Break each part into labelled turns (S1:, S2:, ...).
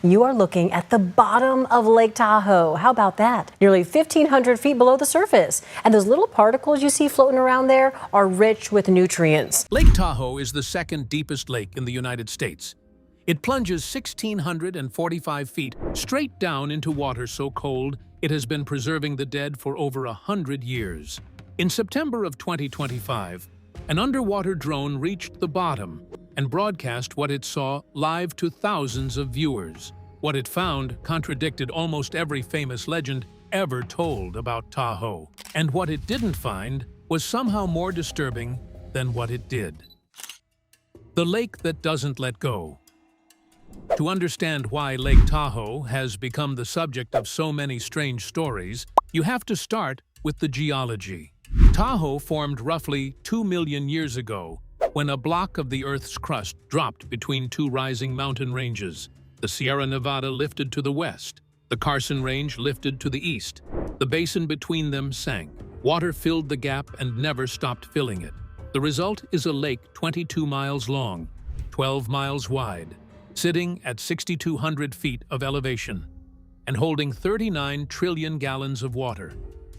S1: You are looking at the bottom of Lake Tahoe. How about that? Nearly 1,500 feet below the surface. And those little particles you see floating around there are rich with nutrients.
S2: Lake Tahoe is the second deepest lake in the United States. It plunges 1,645 feet straight down into water so cold it has been preserving the dead for over 100 years. In September of 2025, an underwater drone reached the bottom and broadcast what it saw live to thousands of viewers. What it found contradicted almost every famous legend ever told about Tahoe. And what it didn't find was somehow more disturbing than what it did. The lake that doesn't let go. To understand why Lake Tahoe has become the subject of so many strange stories, you have to start with the geology. Tahoe formed roughly 2 million years ago when a block of the Earth's crust dropped between two rising mountain ranges. The Sierra Nevada lifted to the west. The Carson Range lifted to the east. The basin between them sank. Water filled the gap and never stopped filling it. The result is a lake 22 miles long, 12 miles wide, sitting at 6,200 feet of elevation, and holding 39 trillion gallons of water.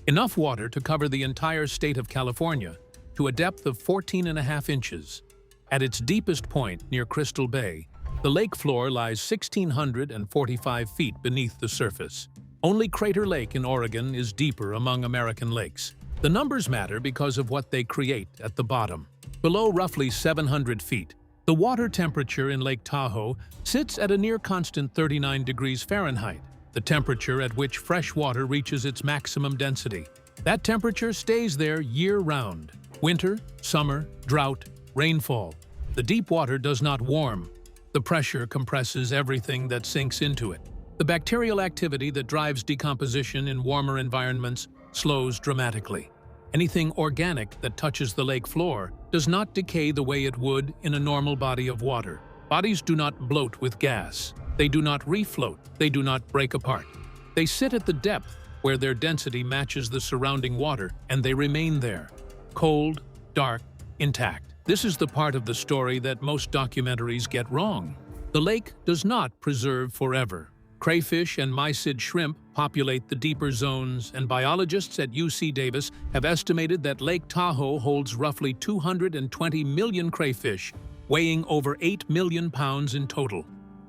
S2: Enough water to cover the entire state of California to a depth of 14.5 inches. At its deepest point near Crystal Bay, the lake floor lies 1,645 feet beneath the surface. Only Crater Lake in Oregon is deeper among American lakes. The numbers matter because of what they create at the bottom. Below roughly 700 feet, the water temperature in Lake Tahoe sits at a near constant 39 degrees Fahrenheit, the temperature at which fresh water reaches its maximum density. That temperature stays there year-round. Winter, summer, drought, rainfall. The deep water does not warm. The pressure compresses everything that sinks into it. The bacterial activity that drives decomposition in warmer environments slows dramatically. Anything organic that touches the lake floor does not decay the way it would in a normal body of water. Bodies do not bloat with gas. They do not refloat. They do not break apart. They sit at the depth where their density matches the surrounding water, and they remain there. Cold, dark, intact. This is the part of the story that most documentaries get wrong. The lake does not preserve forever. Crayfish and mysid shrimp populate the deeper zones, and biologists at UC Davis have estimated that Lake Tahoe holds roughly 220 million crayfish, weighing over 8 million pounds in total.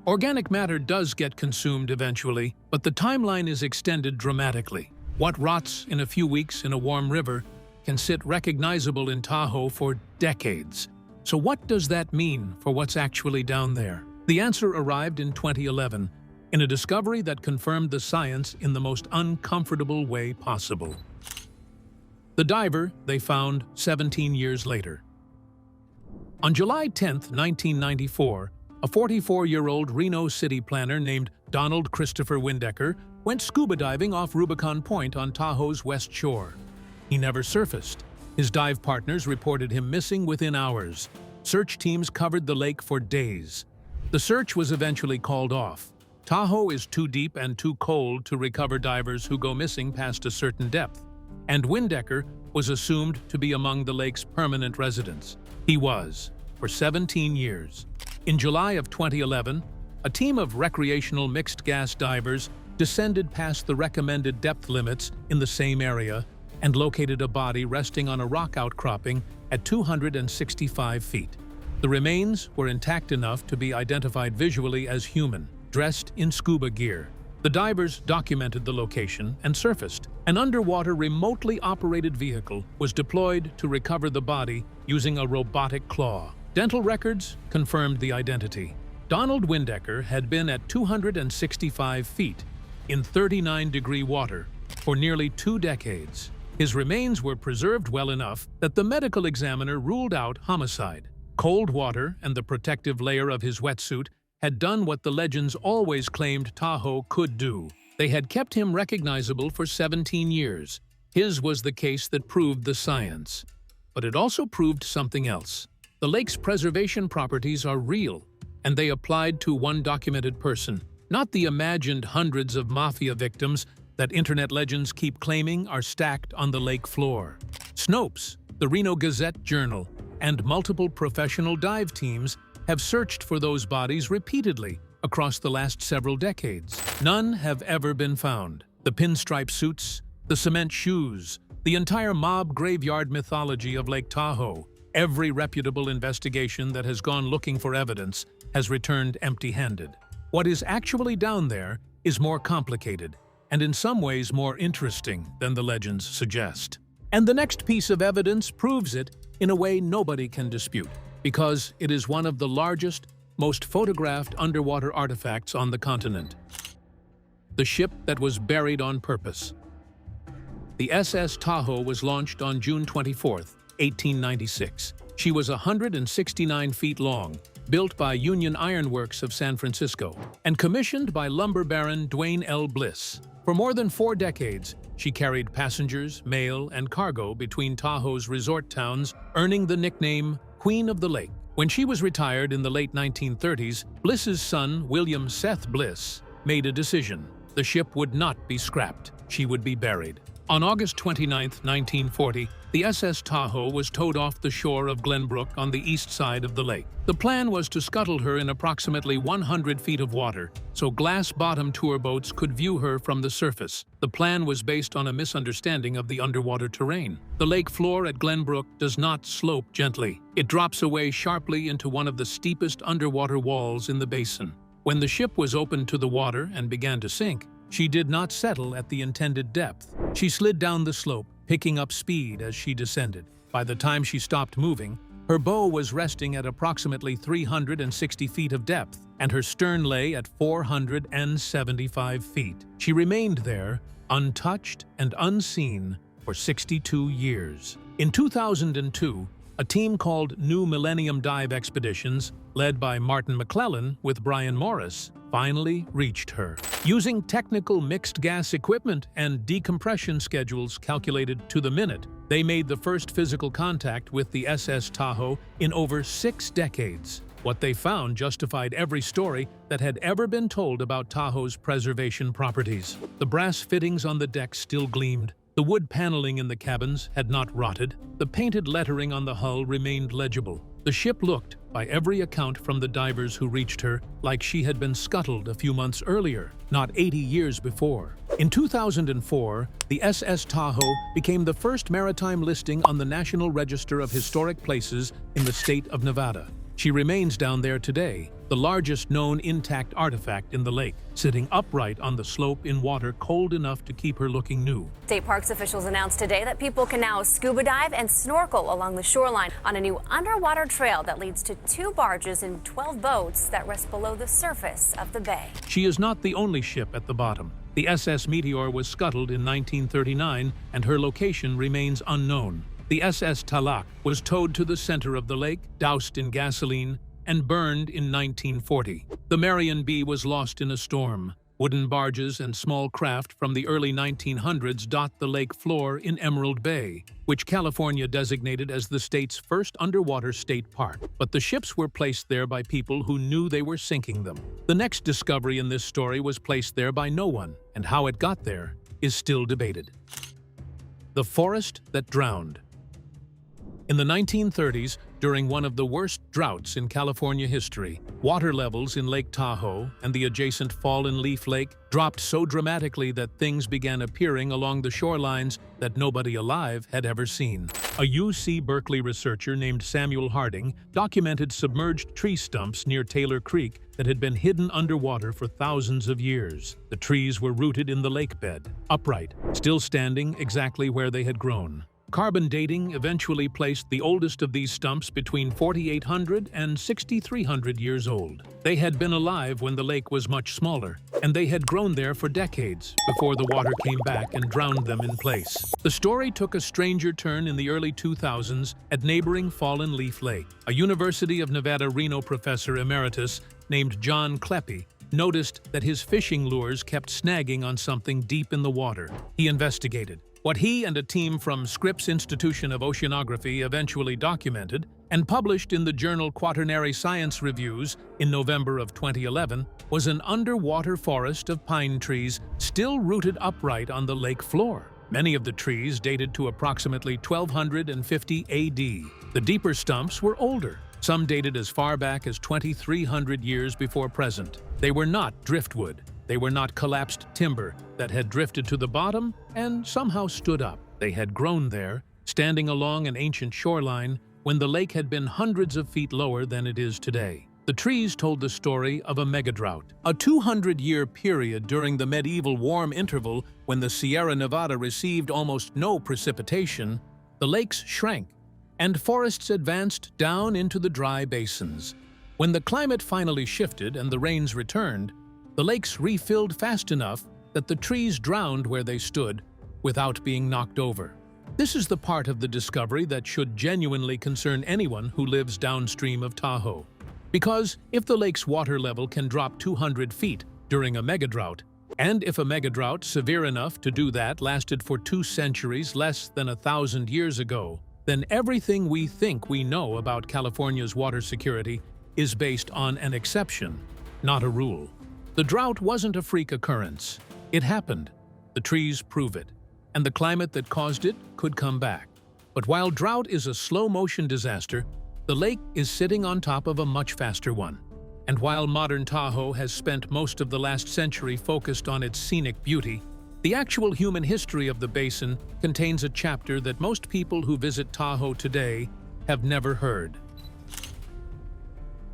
S2: Organic matter does get consumed eventually, but the timeline is extended dramatically. What rots in a few weeks in a warm river can sit recognizable in Tahoe for decades. So what does that mean for what's actually down there? The answer arrived in 2011, in a discovery that confirmed the science in the most uncomfortable way possible. The diver they found 17 years later. On July 10, 1994, a 44-year-old Reno city planner named Donald Christopher Windecker went scuba diving off Rubicon Point on Tahoe's west shore. He never surfaced. His dive partners reported him missing within hours. Search teams covered the lake for days. The search was eventually called off. Tahoe is too deep and too cold to recover divers who go missing past a certain depth, and Windecker was assumed to be among the lake's permanent residents. He was, for 17 years. In July of 2011, a team of recreational mixed-gas divers descended past the recommended depth limits in the same area and located a body resting on a rock outcropping at 265 feet. The remains were intact enough to be identified visually as human, dressed in scuba gear. The divers documented the location and surfaced. An underwater remotely operated vehicle was deployed to recover the body using a robotic claw. Dental records confirmed the identity. Donald Windecker had been at 265 feet in 39-degree water for nearly 2 decades. His remains were preserved well enough that the medical examiner ruled out homicide. Cold water and the protective layer of his wetsuit had done what the legends always claimed Tahoe could do. They had kept him recognizable for 17 years. His was the case that proved the science. But it also proved something else. The lake's preservation properties are real, and they applied to one documented person, not the imagined hundreds of mafia victims that internet legends keep claiming are stacked on the lake floor. Snopes, the Reno Gazette-Journal, and multiple professional dive teams have searched for those bodies repeatedly across the last several decades. None have ever been found. The pinstripe suits, the cement shoes, the entire mob graveyard mythology of Lake Tahoe. Every reputable investigation that has gone looking for evidence has returned empty-handed. What is actually down there is more complicated, and in some ways more interesting than the legends suggest. And the next piece of evidence proves it in a way nobody can dispute, because it is one of the largest, most photographed underwater artifacts on the continent. The ship that was buried on purpose. The SS Tahoe was launched on June 24, 1896. She was 169 feet long, built by Union Iron Works of San Francisco, and commissioned by lumber baron Duane L. Bliss. For more than 4 decades, she carried passengers, mail, and cargo between Tahoe's resort towns, earning the nickname Queen of the Lake. When she was retired in the late 1930s, Bliss's son, William Seth Bliss, made a decision. The ship would not be scrapped. She would be buried. On August 29, 1940, the SS Tahoe was towed off the shore of Glenbrook on the east side of the lake. The plan was to scuttle her in approximately 100 feet of water, so glass-bottom tour boats could view her from the surface. The plan was based on a misunderstanding of the underwater terrain. The lake floor at Glenbrook does not slope gently. It drops away sharply into one of the steepest underwater walls in the basin. When the ship was opened to the water and began to sink, she did not settle at the intended depth. She slid down the slope, picking up speed as she descended. By the time she stopped moving, her bow was resting at approximately 360 feet of depth, and her stern lay at 475 feet. She remained there, untouched and unseen, for 62 years. In 2002, a team called New Millennium Dive Expeditions, led by Martin McClellan with Brian Morris, finally reached her. Using technical mixed gas equipment and decompression schedules calculated to the minute, they made the first physical contact with the SS Tahoe in over 6 decades. What they found justified every story that had ever been told about Tahoe's preservation properties. The brass fittings on the deck still gleamed. The wood paneling in the cabins had not rotted. The painted lettering on the hull remained legible. The ship looked, by every account from the divers who reached her, like she had been scuttled a few months earlier, not 80 years before. In 2004, the SS Tahoe became the first maritime listing on the National Register of Historic Places in the state of Nevada. She remains down there today, the largest known intact artifact in the lake, sitting upright on the slope in water cold enough to keep her looking new.
S3: State Parks officials announced today that people can now scuba dive and snorkel along the shoreline on a new underwater trail that leads to 2 barges and 12 boats that rest below the surface of the bay.
S2: She is not the only ship at the bottom. The SS Meteor was scuttled in 1939, and her location remains unknown. The SS Talak was towed to the center of the lake, doused in gasoline, and burned in 1940. The Marion B was lost in a storm. Wooden barges and small craft from the early 1900s dot the lake floor in Emerald Bay, which California designated as the state's first underwater state park. But the ships were placed there by people who knew they were sinking them. The next discovery in this story was placed there by no one, and how it got there is still debated. The forest that drowned. In the 1930s, during one of the worst droughts in California history, water levels in Lake Tahoe and the adjacent Fallen Leaf Lake dropped so dramatically that things began appearing along the shorelines that nobody alive had ever seen. A UC Berkeley researcher named Samuel Harding documented submerged tree stumps near Taylor Creek that had been hidden underwater for thousands of years. The trees were rooted in the lake bed, upright, still standing exactly where they had grown. Carbon dating eventually placed the oldest of these stumps between 4,800 and 6,300 years old. They had been alive when the lake was much smaller, and they had grown there for decades before the water came back and drowned them in place. The story took a stranger turn in the early 2000s at neighboring Fallen Leaf Lake. A University of Nevada Reno professor emeritus named John Kleppe noticed that his fishing lures kept snagging on something deep in the water. He investigated. What he and a team from Scripps Institution of Oceanography eventually documented and published in the journal Quaternary Science Reviews in November of 2011 was an underwater forest of pine trees still rooted upright on the lake floor. Many of the trees dated to approximately 1250 AD. The deeper stumps were older, some dated as far back as 2,300 years before present. They were not driftwood. They were not collapsed timber that had drifted to the bottom and somehow stood up. They had grown there, standing along an ancient shoreline when the lake had been hundreds of feet lower than it is today. The trees told the story of a megadrought, a 200-year period during the medieval warm interval when the Sierra Nevada received almost no precipitation. The lakes shrank, and forests advanced down into the dry basins. When the climate finally shifted and the rains returned, the lakes refilled fast enough that the trees drowned where they stood without being knocked over. This is the part of the discovery that should genuinely concern anyone who lives downstream of Tahoe. Because if the lake's water level can drop 200 feet during a megadrought, and if a megadrought severe enough to do that lasted for 2 centuries less than 1,000 years ago, then everything we think we know about California's water security is based on an exception, not a rule. The drought wasn't a freak occurrence. It happened. The trees prove it. And the climate that caused it could come back. But while drought is a slow-motion disaster, the lake is sitting on top of a much faster one. And while modern Tahoe has spent most of the last century focused on its scenic beauty, the actual human history of the basin contains a chapter that most people who visit Tahoe today have never heard.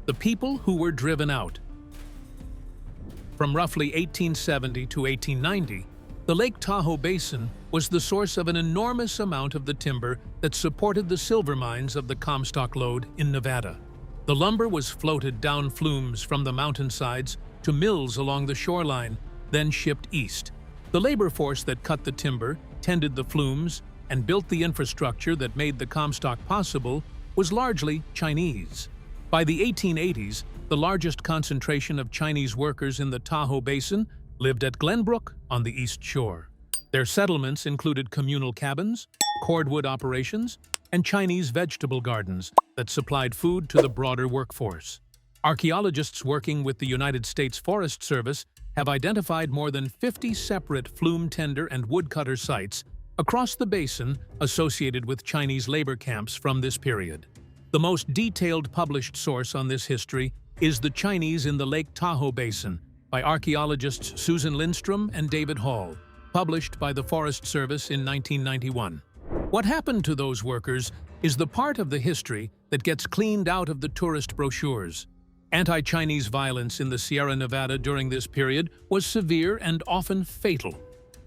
S2: The people who were driven out. From roughly 1870 to 1890, the Lake Tahoe Basin was the source of an enormous amount of the timber that supported the silver mines of the Comstock Lode in Nevada. The lumber was floated down flumes from the mountainsides to mills along the shoreline, then shipped east. The labor force that cut the timber, tended the flumes, and built the infrastructure that made the Comstock possible was largely Chinese. By the 1880s, the largest concentration of Chinese workers in the Tahoe Basin lived at Glenbrook on the east shore. Their settlements included communal cabins, cordwood operations, and Chinese vegetable gardens that supplied food to the broader workforce. Archaeologists working with the United States Forest Service have identified more than 50 separate flume tender and woodcutter sites across the basin associated with Chinese labor camps from this period. The most detailed published source on this history is The Chinese in the Lake Tahoe Basin by archaeologists Susan Lindstrom and David Hall, published by the Forest Service in 1991. What happened to those workers is the part of the history that gets cleaned out of the tourist brochures. Anti-Chinese violence in the Sierra Nevada during this period was severe and often fatal.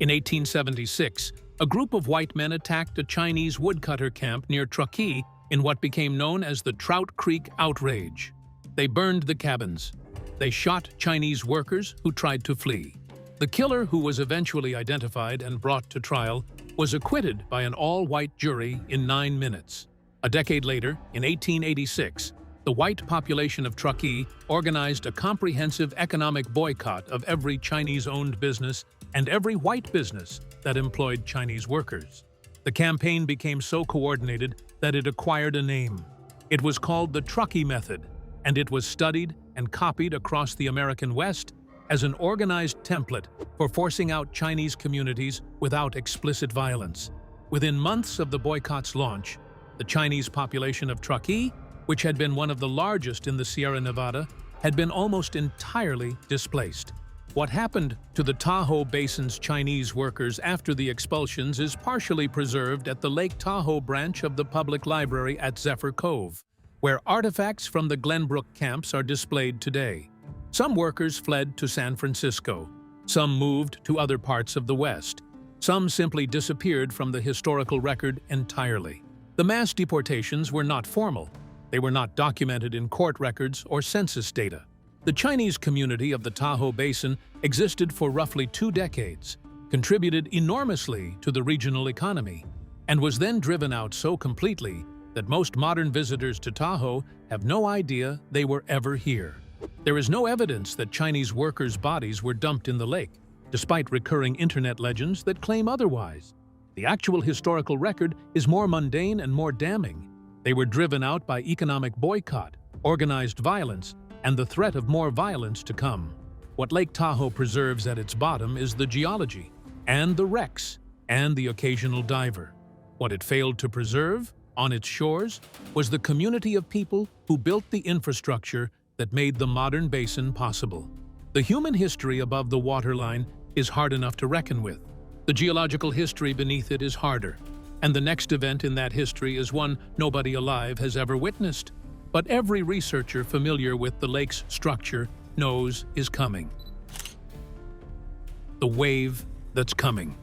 S2: In 1876, a group of white men attacked a Chinese woodcutter camp near Truckee in what became known as the Trout Creek Outrage. They burned the cabins. They shot Chinese workers who tried to flee. The killer, who was eventually identified and brought to trial, was acquitted by an all-white jury in 9 minutes. A decade later, in 1886, the white population of Truckee organized a comprehensive economic boycott of every Chinese-owned business and every white business that employed Chinese workers. The campaign became so coordinated that it acquired a name. It was called the Truckee Method, and it was studied and copied across the American West as an organized template for forcing out Chinese communities without explicit violence. Within months of the boycott's launch, the Chinese population of Truckee, which had been one of the largest in the Sierra Nevada, had been almost entirely displaced. What happened to the Tahoe Basin's Chinese workers after the expulsions is partially preserved at the Lake Tahoe branch of the public library at Zephyr Cove, where artifacts from the Glenbrook camps are displayed today. Some workers fled to San Francisco. Some moved to other parts of the West. Some simply disappeared from the historical record entirely. The mass deportations were not formal. They were not documented in court records or census data. The Chinese community of the Tahoe Basin existed for roughly 2 decades, contributed enormously to the regional economy, and was then driven out so completely that most modern visitors to Tahoe have no idea they were ever here. There is no evidence that Chinese workers' bodies were dumped in the lake, despite recurring internet legends that claim otherwise. The actual historical record is more mundane and more damning. They were driven out by economic boycott, organized violence, and the threat of more violence to come. What Lake Tahoe preserves at its bottom is the geology, and the wrecks, and the occasional diver. What it failed to preserve On its shores was the community of people who built the infrastructure that made the modern basin possible. The human history above the waterline is hard enough to reckon with. The geological history beneath it is harder, and the next event in that history is one nobody alive has ever witnessed. But every researcher familiar with the lake's structure knows is coming. The wave that's coming.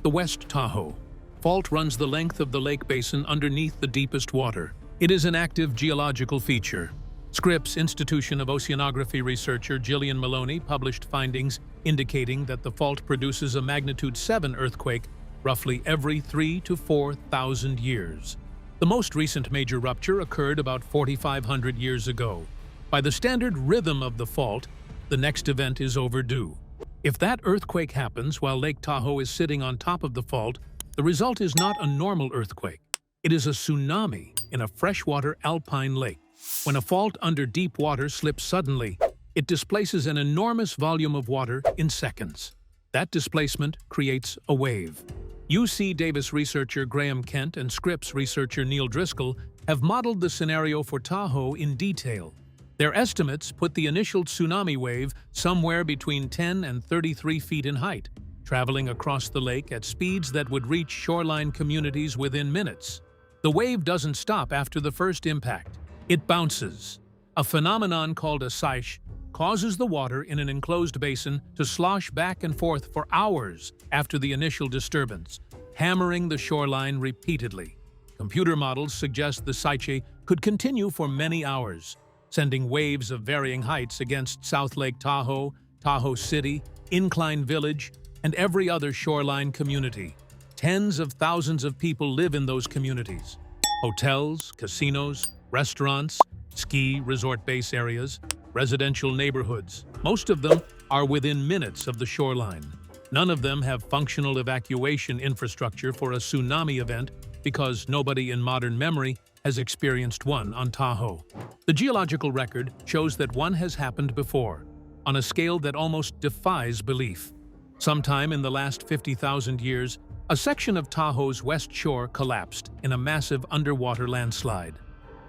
S2: The West Tahoe fault runs the length of the lake basin underneath the deepest water. It is an active geological feature. Scripps Institution of Oceanography researcher Gillian Maloney published findings indicating that the fault produces a magnitude 7 earthquake roughly every 3,000 to 4,000 years. The most recent major rupture occurred about 4,500 years ago. By the standard rhythm of the fault, the next event is overdue. If that earthquake happens while Lake Tahoe is sitting on top of the fault, the result is not a normal earthquake. It is a tsunami in a freshwater alpine lake. When a fault under deep water slips suddenly, it displaces an enormous volume of water in seconds. That displacement creates a wave. UC Davis researcher Graham Kent and Scripps researcher Neil Driscoll have modeled the scenario for Tahoe in detail. Their estimates put the initial tsunami wave somewhere between 10 and 33 feet in height, traveling across the lake at speeds that would reach shoreline communities within minutes. The wave doesn't stop after the first impact. It bounces. A phenomenon called a seiche causes the water in an enclosed basin to slosh back and forth for hours after the initial disturbance, hammering the shoreline repeatedly. Computer models suggest the seiche could continue for many hours, sending waves of varying heights against South Lake Tahoe, Tahoe City, Incline Village, and every other shoreline community. Tens of thousands of people live in those communities. Hotels, casinos, restaurants, ski resort base areas, residential neighborhoods. Most of them are within minutes of the shoreline. None of them have functional evacuation infrastructure for a tsunami event because nobody in modern memory has experienced one on Tahoe. The geological record shows that one has happened before, on a scale that almost defies belief. Sometime in the last 50,000 years, a section of Tahoe's west shore collapsed in a massive underwater landslide.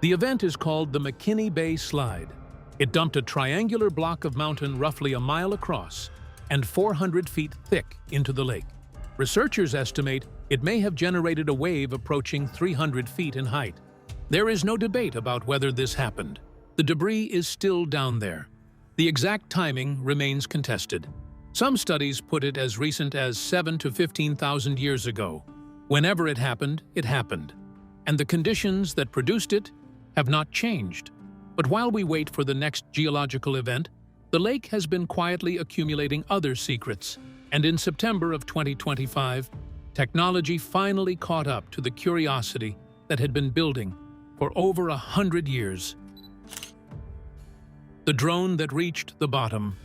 S2: The event is called the McKinney Bay Slide. It dumped a triangular block of mountain roughly a mile across and 400 feet thick into the lake. Researchers estimate it may have generated a wave approaching 300 feet in height. There is no debate about whether this happened. The debris is still down there. The exact timing remains contested. Some studies put it as recent as 7,000 to 15,000 years ago. Whenever it happened, and the conditions that produced it have not changed. But while we wait for the next geological event, the lake has been quietly accumulating other secrets, and in September of 2025, technology finally caught up to the curiosity that had been building for over 100 years. The drone that reached the bottom.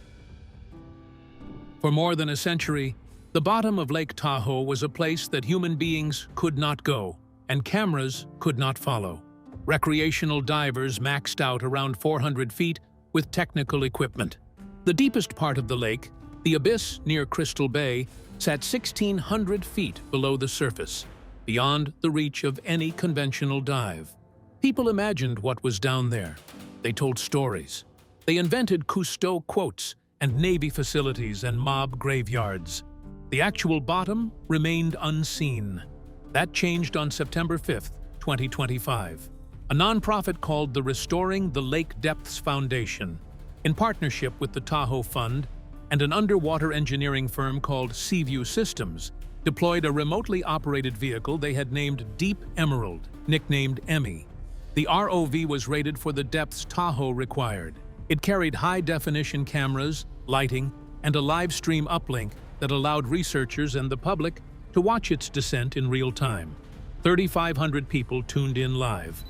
S2: For more than a century, the bottom of Lake Tahoe was a place that human beings could not go, and cameras could not follow. Recreational divers maxed out around 400 feet with technical equipment. The deepest part of the lake, the abyss near Crystal Bay, sat 1,600 feet below the surface, beyond the reach of any conventional dive. People imagined what was down there. They told stories. They invented Cousteau quotes and Navy facilities and mob graveyards. The actual bottom remained unseen. That changed on September 5th, 2025. A nonprofit called the Restoring the Lake Depths Foundation, in partnership with the Tahoe Fund and an underwater engineering firm called Seaview Systems, deployed a remotely operated vehicle they had named Deep Emerald, nicknamed Emmy. The ROV was rated for the depths Tahoe required. It carried high-definition cameras, lighting, and a live stream uplink that allowed researchers and the public to watch its descent in real time. 3,500 people tuned in live.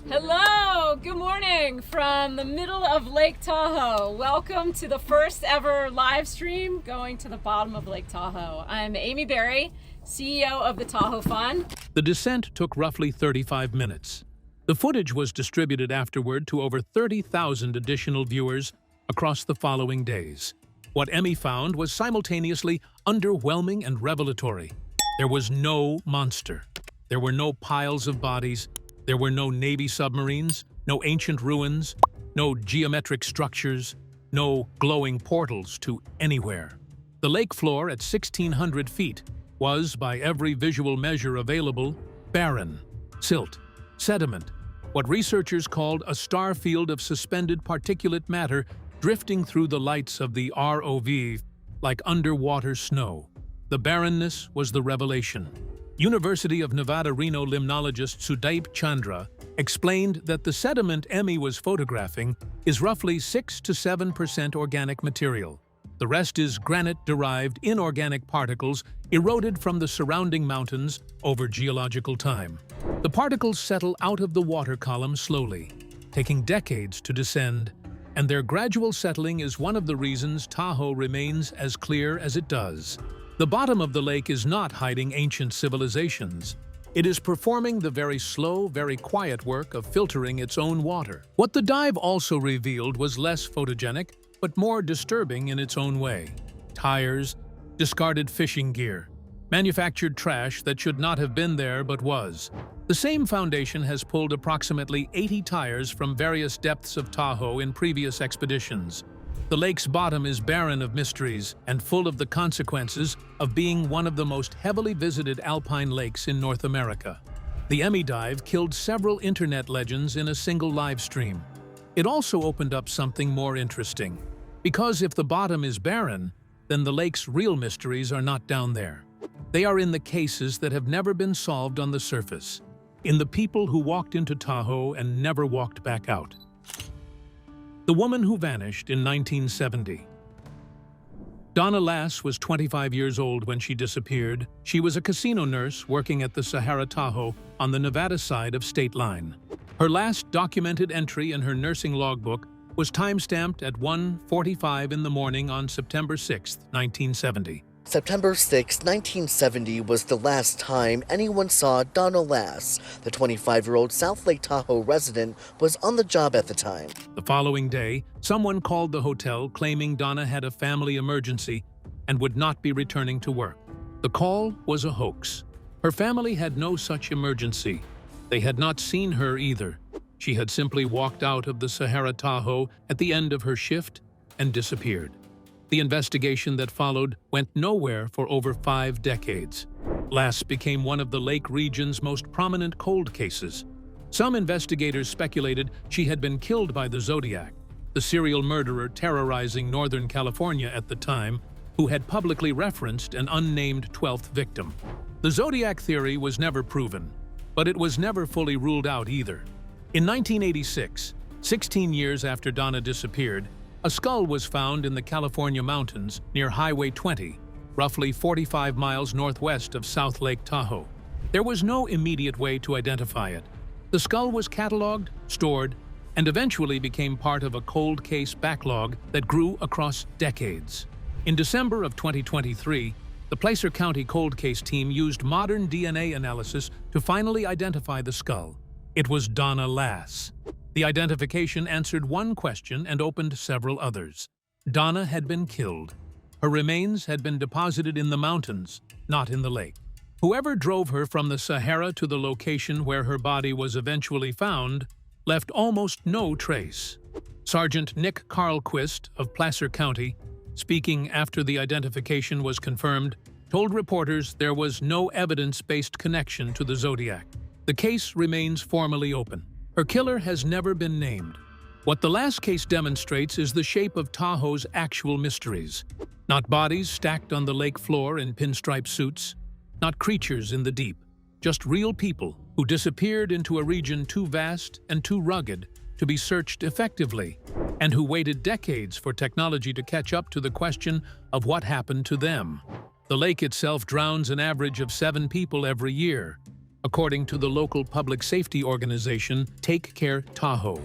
S4: Hello, good morning from the middle of Lake Tahoe. Welcome to the first ever live stream going to the bottom of Lake Tahoe. I'm Amy Berry, CEO of the Tahoe Fund.
S2: The descent took roughly 35 minutes. The footage was distributed afterward to over 30,000 additional viewers across the following days. What Emmy found was simultaneously underwhelming and revelatory. There was no monster. There were no piles of bodies, there were no Navy submarines, no ancient ruins, no geometric structures, no glowing portals to anywhere. The lake floor at 1,600 feet was, by every visual measure available, barren, silt, sediment, what researchers called a star field of suspended particulate matter drifting through the lights of the ROV like underwater snow. The barrenness was the revelation. University of Nevada, Reno limnologist Sudaip Chandra explained that the sediment Emmy was photographing is roughly 6 to 7% organic material. The rest is granite-derived inorganic particles eroded from the surrounding mountains over geological time. The particles settle out of the water column slowly, taking decades to descend, and their gradual settling is one of the reasons Tahoe remains as clear as it does. The bottom of the lake is not hiding ancient civilizations. It is performing the very slow, very quiet work of filtering its own water. What the dive also revealed was less photogenic, but more disturbing in its own way. Tires, discarded fishing gear, manufactured trash that should not have been there but was. The same foundation has pulled approximately 80 tires from various depths of Tahoe in previous expeditions. The lake's bottom is barren of mysteries and full of the consequences of being one of the most heavily visited alpine lakes in North America. The Emmy dive killed several internet legends in a single live stream. It also opened up something more interesting. Because if the bottom is barren, then the lake's real mysteries are not down there. They are in the cases that have never been solved on the surface, in the people who walked into Tahoe and never walked back out. The woman who vanished in 1970. Donna Lass was 25 years old when she disappeared. She was a casino nurse working at the Sahara Tahoe on the Nevada side of State Line. Her last documented entry in her nursing logbook was time-stamped at 1:45 in the morning on September 6, 1970.
S5: September 6, 1970 was the last time anyone saw Donna Lass. The 25-year-old South Lake Tahoe resident was on the job at the time.
S2: The following day, someone called the hotel claiming Donna had a family emergency and would not be returning to work. The call was a hoax. Her family had no such emergency. They had not seen her either. She had simply walked out of the Sahara Tahoe at the end of her shift and disappeared. The investigation that followed went nowhere for over 5 decades. Lass became one of the lake region's most prominent cold cases. Some investigators speculated she had been killed by the Zodiac, the serial murderer terrorizing Northern California at the time, who had publicly referenced an unnamed 12th victim. The Zodiac theory was never proven, but it was never fully ruled out either. In 1986, 16 years after Donna disappeared, a skull was found in the California mountains near Highway 20, roughly 45 miles northwest of South Lake Tahoe. There was no immediate way to identify it. The skull was cataloged, stored, and eventually became part of a cold case backlog that grew across decades. In December of 2023, the Placer County cold case team used modern DNA analysis to finally identify the skull. It was Donna Lass. The identification answered one question and opened several others. Donna had been killed. Her remains had been deposited in the mountains, not in the lake. Whoever drove her from the Sahara to the location where her body was eventually found left almost no trace. Sergeant Nick Carlquist of Placer County, speaking after the identification was confirmed, told reporters there was no evidence-based connection to the Zodiac. The case remains formally open. Her killer has never been named. What the last case demonstrates is the shape of Tahoe's actual mysteries. Not bodies stacked on the lake floor in pinstripe suits, not creatures in the deep, just real people who disappeared into a region too vast and too rugged to be searched effectively, and who waited decades for technology to catch up to the question of what happened to them. The lake itself drowns an average of 7 people every year, according to the local public safety organization Take Care Tahoe.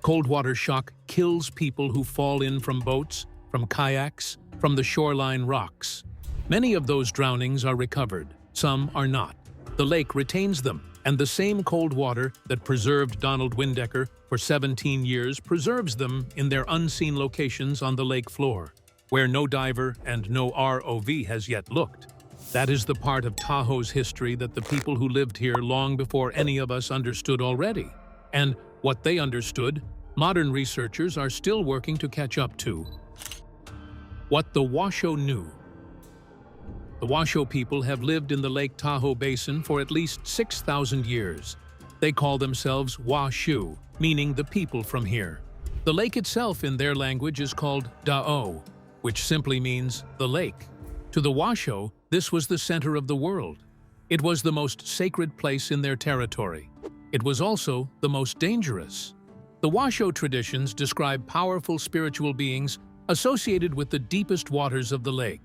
S2: Cold water shock kills people who fall in from boats, from kayaks, from the shoreline rocks. Many of those drownings are recovered, some are not. The lake retains them, and the same cold water that preserved Donald Windecker for 17 years preserves them in their unseen locations on the lake floor, where no diver and no ROV has yet looked. That is the part of Tahoe's history that the people who lived here long before any of us understood already. And what they understood, modern researchers are still working to catch up to. What the Washoe knew. The Washoe people have lived in the Lake Tahoe basin for at least 6,000 years. They call themselves Washoe, meaning the people from here. The lake itself in their language is called Da'o, which simply means the lake. To the Washoe, this was the center of the world. It was the most sacred place in their territory. It was also the most dangerous. The Washoe traditions describe powerful spiritual beings associated with the deepest waters of the lake.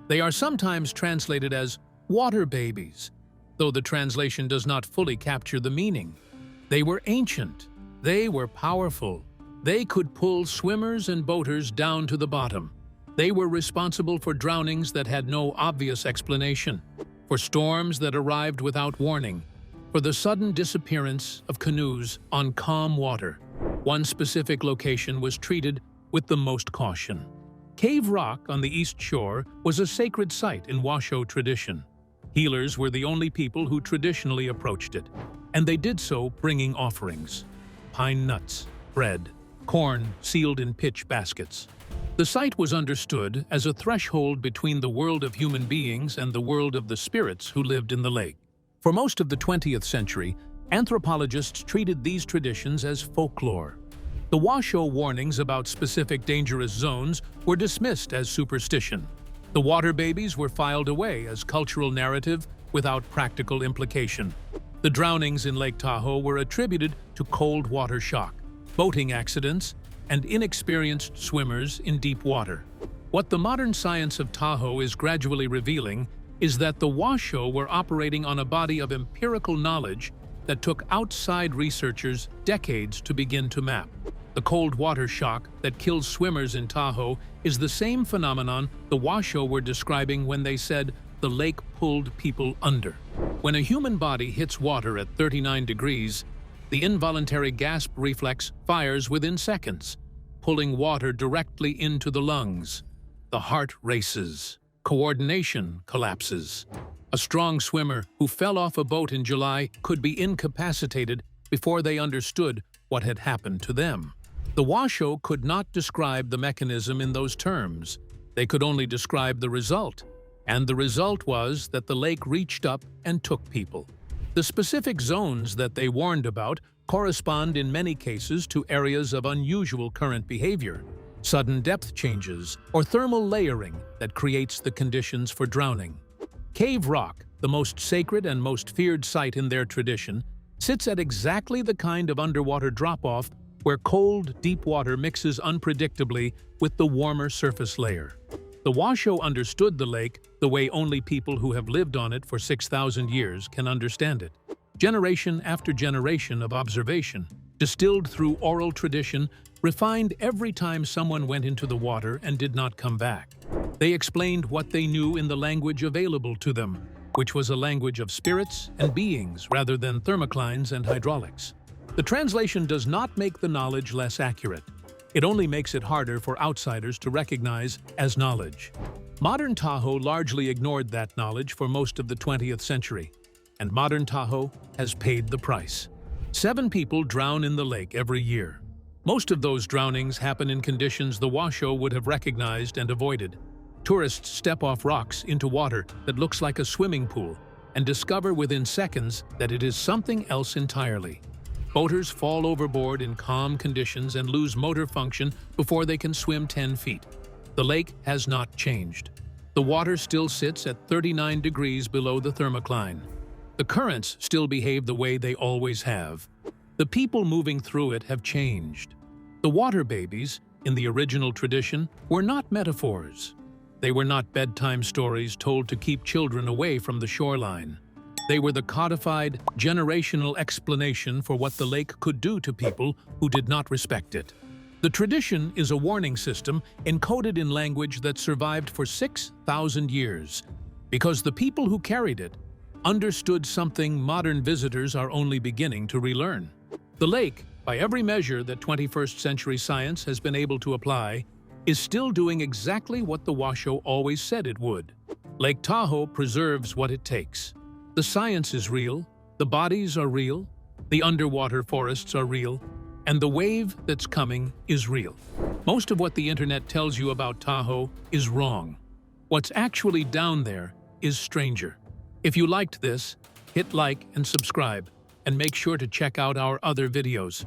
S2: They are sometimes translated as water babies, though the translation does not fully capture the meaning. They were ancient. They were powerful. They could pull swimmers and boaters down to the bottom. They were responsible for drownings that had no obvious explanation, for storms that arrived without warning, for the sudden disappearance of canoes on calm water. One specific location was treated with the most caution. Cave Rock on the east shore was a sacred site in Washoe tradition. Healers were the only people who traditionally approached it, and they did so bringing offerings: pine nuts, bread, corn sealed in pitch baskets. The site was understood as a threshold between the world of human beings and the world of the spirits who lived in the lake. For most of the 20th century, anthropologists treated these traditions as folklore. The Washoe warnings about specific dangerous zones were dismissed as superstition. The water babies were filed away as cultural narrative without practical implication. The drownings in Lake Tahoe were attributed to cold water shock, boating accidents, and inexperienced swimmers in deep water. What the modern science of Tahoe is gradually revealing is that the Washoe were operating on a body of empirical knowledge that took outside researchers decades to begin to map. The cold water shock that kills swimmers in Tahoe is the same phenomenon the Washoe were describing when they said the lake pulled people under. When a human body hits water at 39 degrees, the involuntary gasp reflex fires within seconds, pulling water directly into the lungs. The heart races. Coordination collapses. A strong swimmer who fell off a boat in July could be incapacitated before they understood what had happened to them. The Washoe could not describe the mechanism in those terms. They could only describe the result, and the result was that the lake reached up and took people. The specific zones that they warned about correspond in many cases to areas of unusual current behavior, sudden depth changes, or thermal layering that creates the conditions for drowning. Cave Rock, the most sacred and most feared site in their tradition, sits at exactly the kind of underwater drop-off where cold, deep water mixes unpredictably with the warmer surface layer. The Washoe understood the lake the way only people who have lived on it for 6,000 years can understand it. Generation after generation of observation, distilled through oral tradition, refined every time someone went into the water and did not come back. They explained what they knew in the language available to them, which was a language of spirits and beings rather than thermoclines and hydraulics. The translation does not make the knowledge less accurate. It only makes it harder for outsiders to recognize as knowledge. Modern Tahoe largely ignored that knowledge for most of the 20th century, and modern Tahoe has paid the price. 7 people drown in the lake every year. Most of those drownings happen in conditions the Washoe would have recognized and avoided. Tourists step off rocks into water that looks like a swimming pool and discover within seconds that it is something else entirely. Boaters fall overboard in calm conditions and lose motor function before they can swim 10 feet. The lake has not changed. The water still sits at 39 degrees below the thermocline. The currents still behave the way they always have. The people moving through it have changed. The water babies, in the original tradition, were not metaphors. They were not bedtime stories told to keep children away from the shoreline. They were the codified, generational explanation for what the lake could do to people who did not respect it. The tradition is a warning system encoded in language that survived for 6,000 years, because the people who carried it understood something modern visitors are only beginning to relearn. The lake, by every measure that 21st century science has been able to apply, is still doing exactly what the Washoe always said it would. Lake Tahoe preserves what it takes. The science is real, the bodies are real, the underwater forests are real, and the wave that's coming is real. Most of what the internet tells you about Tahoe is wrong. What's actually down there is stranger. If you liked this, hit like and subscribe, and make sure to check out our other videos.